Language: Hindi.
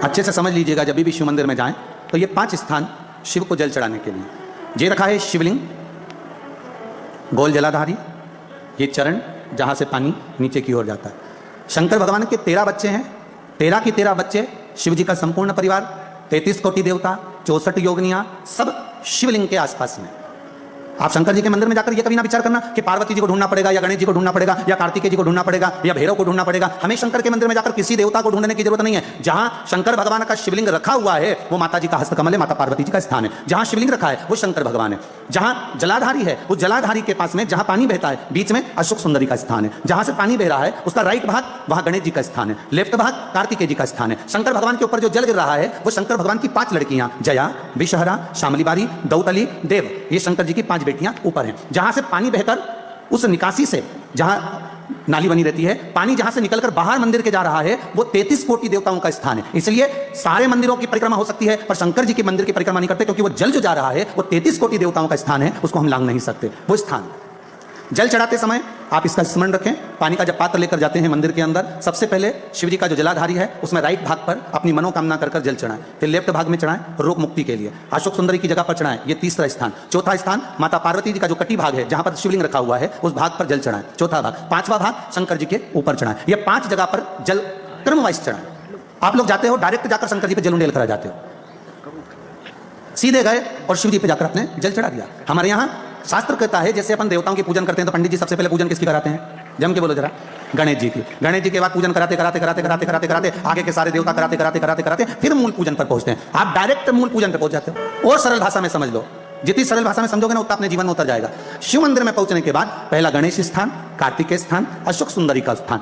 अच्छे से समझ लीजिएगा, जब भी शिव मंदिर में जाएं तो ये 5 स्थान शिव को जल चढ़ाने के लिए ये रखा है। शिवलिंग, गोल जलाधारी, ये चरण जहाँ से पानी नीचे की ओर जाता है। शंकर भगवान के 13 बच्चे हैं, 13 की 13 बच्चे, शिव जी का संपूर्ण परिवार, 33 कोटि देवता, 64 योगिनियाँ, सब शिवलिंग के आसपास में। आप शंकर जी के मंदिर में जाकर ये कभी ना विचार करना कि पार्वती जी को ढूंढना पड़ेगा या गणेश जी को ढूंढना पड़ेगा या कार्तिकेय जी को ढूंढना पड़ेगा या भैरव को ढूंढना पड़ेगा। हमें शंकर के मंदिर में जाकर किसी देवता को ढूंढने की जरूरत नहीं है। जहां शंकर भगवान का शिवलिंग रखा हुआ है वो माता जी का हस्तकमल है, माता पार्वती जी का स्थान है। जहां शिवलिंग रखा है वो शंकर भगवान है। जहां जलाधारी है उस जलाधारी के पास में जहां पानी बहता है बीच में अशोक सुंदरी का स्थान है। जहां से पानी बह रहा है उसका राइट भाग वहां गणेश जी का स्थान है, लेफ्ट भाग कार्तिकेय जी का स्थान है। शंकर भगवान के ऊपर जो जल गिर रहा है वो शंकर भगवान की 5 लड़कियां, जया, विषहरा, शामलीबारी, दौतली, देव, ये शंकर जी की 5 बेटियां ऊपर हैं। जहां से पानी बहकर उस निकासी से, जहां नाली बनी रहती है, पानी जहां से निकलकर बाहर मंदिर के जा रहा है वो 33 कोटि देवताओं का स्थान है। इसलिए सारे मंदिरों की परिक्रमा हो सकती है पर शंकर जी के मंदिर की परिक्रमा नहीं करते, क्योंकि वो जल जो जा रहा है वो 33 कोटि देवताओं का स्थान है, उसको हम लांघ नहीं सकते। वो स्थान जल चढ़ाते समय आप इसका स्मरण रखें। पानी का जब पात्र लेकर जाते हैं मंदिर के अंदर, सबसे पहले शिव जी का जो जलाधारी है उसमें राइट भाग पर अपनी मनोकामना कर जल चढ़ाएं, फिर लेफ्ट भाग में चढ़ाएं रोग मुक्ति के लिए। अशोक सुंदरी की जगह पर चढ़ाएं, ये 3रा स्थान। 4था स्थान माता पार्वती जी का जो कटी भाग है जहां पर शिवलिंग रखा हुआ है उस भाग पर जल चढ़ाएं, 4था भाग। 5वां भाग शंकर जी के ऊपर चढ़ाएं। ये 5 जगह पर जल क्रम वाइज चढ़ाएं। आप लोग जाते हो डायरेक्ट जाकर शंकर जी पे जल उंडेल करा जाते हो, सीधे गए और शिव जी पे जाकर अपने जल चढ़ा दिया। हमारे यहाँ शास्त्र कहता है जैसे अपन देवताओं की पूजन करते हैं तो पंडित जी सबसे पहले पूजन किसकी कराते हैं? जम के बोलो जरा। गणेश जी की। गणेश जी के बाद पूजन कराते कराते कराते कराते कराते कराते आगे के सारे देवता कराते कराते कराते कराते फिर मूल पूजन पर पहुंचते हैं। आप डायरेक्ट मूल पूजन पर पहुंच जाते हो। और सरल भाषा में समझ लो, जितनी सरल भाषा में समझोगे ना उतना अपने जीवन में उतर जाएगा। शिव मंदिर में पहुंचने के बाद पहला गणेश स्थान, कार्तिकेय स्थान, अशोक सुंदरी का स्थान।